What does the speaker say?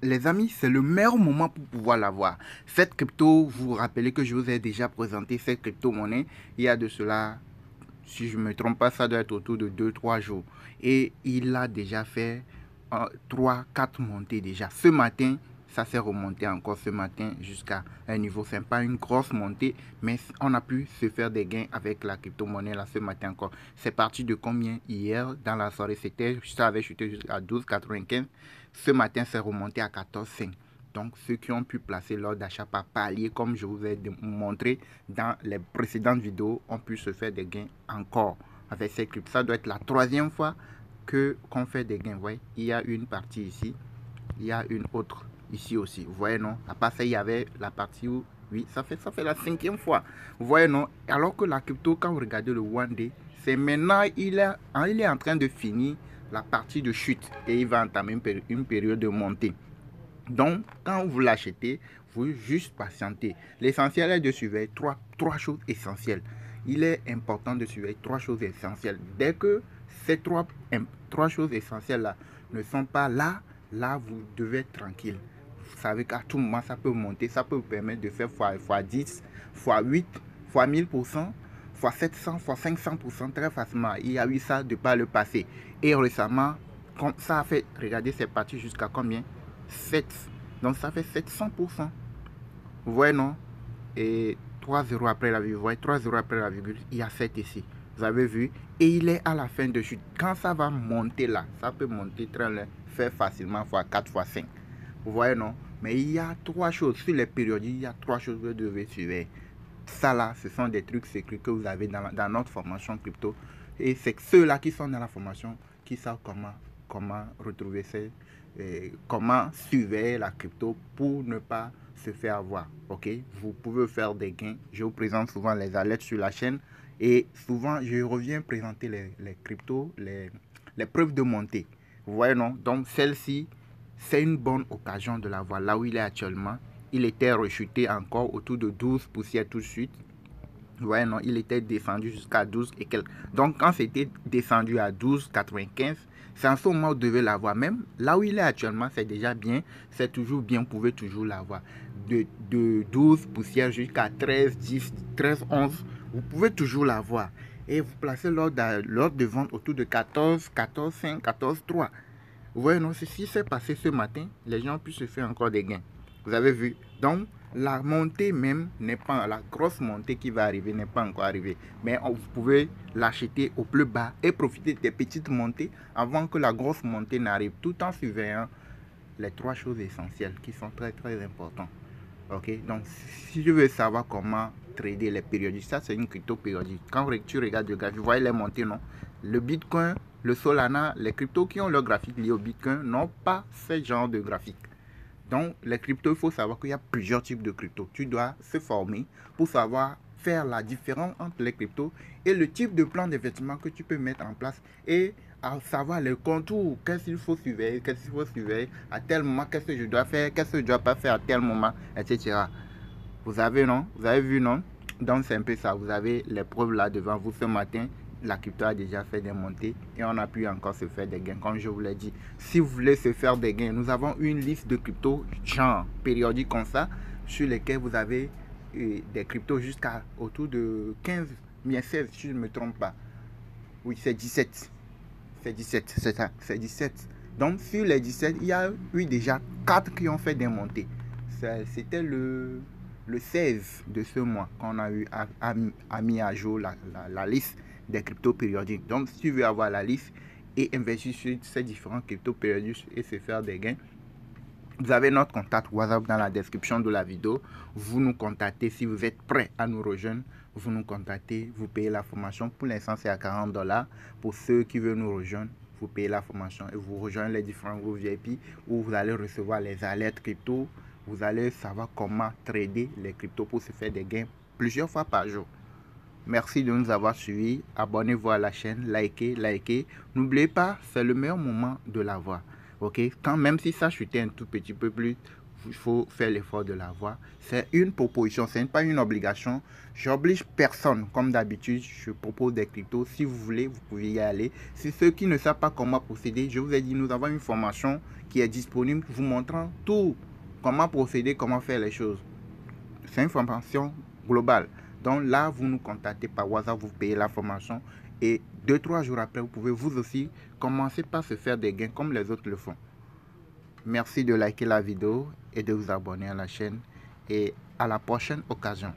les amis, c'est le meilleur moment pour pouvoir l'avoir. Cette crypto, vous vous rappelez que je vous ai déjà présenté cette crypto-monnaie il y a de cela, si je ne me trompe pas, ça doit être autour de 2 3 jours. Et il a déjà fait 3 4 montées déjà. Ce matin, ça s'est remonté encore ce matin jusqu'à un niveau. Ce n'est pas une grosse montée, mais on a pu se faire des gains avec la crypto-monnaie là ce matin encore. C'est parti de combien hier dans la soirée? Ça avait chuté jusqu'à 12,95. Ce matin, c'est remonté à 14,5. Donc, ceux qui ont pu placer l'ordre d'achat par palier, comme je vous ai montré dans les précédentes vidéos, ont pu se faire des gains encore avec ces cryptos. Ça doit être la 3e fois qu'on fait des gains. Vous voyez, il y a une partie ici, il y a une autre ici aussi. Vous voyez, non? À part ça, il y avait la partie où, oui, ça fait la 5e fois. Vous voyez, non? Alors que la crypto, quand vous regardez le One Day, c'est maintenant, il est en train de finir la partie de chute et il va entamer une période de montée. Donc, quand vous l'achetez, vous juste patientez. L'essentiel est de surveiller trois choses essentielles. Il est important de surveiller 3 choses essentielles. Dès que ces trois choses essentielles-là ne sont pas là, vous devez être tranquille. Vous savez qu'à tout moment, ça peut monter, ça peut vous permettre de faire x10, x8, x1000%, x700, x500% très facilement. Il y a eu ça de par le passé. Et récemment, comme ça a fait, regardez, c'est parti jusqu'à combien? 7. Donc ça fait 700%. Vous voyez, non? Et 3 0 après la virgule. Vous voyez, 3 0 après la virgule, il y a 7 ici. Vous avez vu? Et il est à la fin de chute. Quand ça va monter là, ça peut monter très loin, faire facilement x4, x5. Vous voyez, non? Mais il y a 3 choses. Sur les périodiques, il y a 3 choses que vous devez suivre. Ça là, ce sont des trucs secrets que vous avez dans notre formation crypto. Et c'est ceux-là qui sont dans la formation qui savent comment retrouver comment surveiller la crypto pour ne pas se faire avoir. Ok, vous pouvez faire des gains. Je vous présente souvent les alertes sur la chaîne et souvent je reviens présenter les cryptos, les preuves de montée. Vous voyez, non? Donc celle-ci, c'est une bonne occasion de la voir là où il est actuellement. Il était rechuté encore autour de 12 poussières tout de suite. Vous voyez, non, il était descendu jusqu'à 12 et quelques. Donc, quand c'était descendu à 12,95, c'est en ce moment où vous devez l'avoir. Même là où il est actuellement, c'est déjà bien. C'est toujours bien, vous pouvez toujours l'avoir. De 12 poussières jusqu'à 13, 10, 13, 11, vous pouvez toujours l'avoir. Et vous placez l'ordre de vente autour de 14, 14, 5, 14, 3. Vous voyez, non, ceci s'est passé ce matin. Les gens puissent se faire encore des gains. Vous avez vu? Donc, la montée même n'est pas, la grosse montée qui va arriver n'est pas encore arrivée. Mais vous pouvez l'acheter au plus bas et profiter des petites montées avant que la grosse montée n'arrive, tout en surveillant les 3 choses essentielles qui sont très très importantes. Ok, donc si je veux savoir comment trader les périodiques, ça c'est une crypto périodique. Quand tu regardes le graphique, vous voyez les montées, non? Le Bitcoin, le Solana, les cryptos qui ont leur graphique lié au Bitcoin n'ont pas ce genre de graphique. Donc, les cryptos, il faut savoir qu'il y a plusieurs types de cryptos. Tu dois se former pour savoir faire la différence entre les cryptos et le type de plan d'investissement que tu peux mettre en place et à savoir les contours, qu'est-ce qu'il faut surveiller, à tel moment, qu'est-ce que je dois faire, qu'est-ce que je ne dois pas faire à tel moment, etc. Vous avez, non? Vous avez vu, non? Donc, c'est un peu ça. Vous avez les preuves là devant vous ce matin. La crypto a déjà fait des montées et on a pu encore se faire des gains. Comme je vous l'ai dit, si vous voulez se faire des gains, nous avons une liste de cryptos genre périodique comme ça, sur lesquels vous avez des cryptos jusqu'à autour de 15, bien 16, si je ne me trompe pas. Oui, c'est 17. C'est 17, c'est ça, c'est 17. Donc, sur les 17, il y a eu déjà 4 qui ont fait des montées. C'était le 16 de ce mois qu'on a eu à mis à jour la liste des cryptos périodiques. Donc, si tu veux avoir la liste et investir sur ces différents cryptos périodiques et se faire des gains, vous avez notre contact WhatsApp dans la description de la vidéo. Vous nous contactez si vous êtes prêt à nous rejoindre. Vous nous contactez, vous payez la formation. Pour l'instant, c'est à 40 $. Pour ceux qui veulent nous rejoindre, vous payez la formation et vous rejoignez les différents groupes VIP où vous allez recevoir les alertes crypto. Vous allez savoir comment trader les cryptos pour se faire des gains plusieurs fois par jour. Merci de nous avoir suivis. Abonnez-vous à la chaîne, likez. N'oubliez pas, c'est le meilleur moment de l'avoir. Ok, même si ça chutait un tout petit peu plus, il faut faire l'effort de l'avoir. C'est une proposition, ce n'est pas une obligation. J'oblige personne, comme d'habitude, je propose des cryptos. Si vous voulez, vous pouvez y aller. Si ceux qui ne savent pas comment procéder, je vous ai dit, nous avons une formation qui est disponible vous montrant tout, comment procéder, comment faire les choses. C'est une formation globale. Donc là, vous nous contactez par WhatsApp, vous payez la formation et 2-3 jours après, vous pouvez vous aussi commencer par se faire des gains comme les autres le font. Merci de liker la vidéo et de vous abonner à la chaîne et à la prochaine occasion.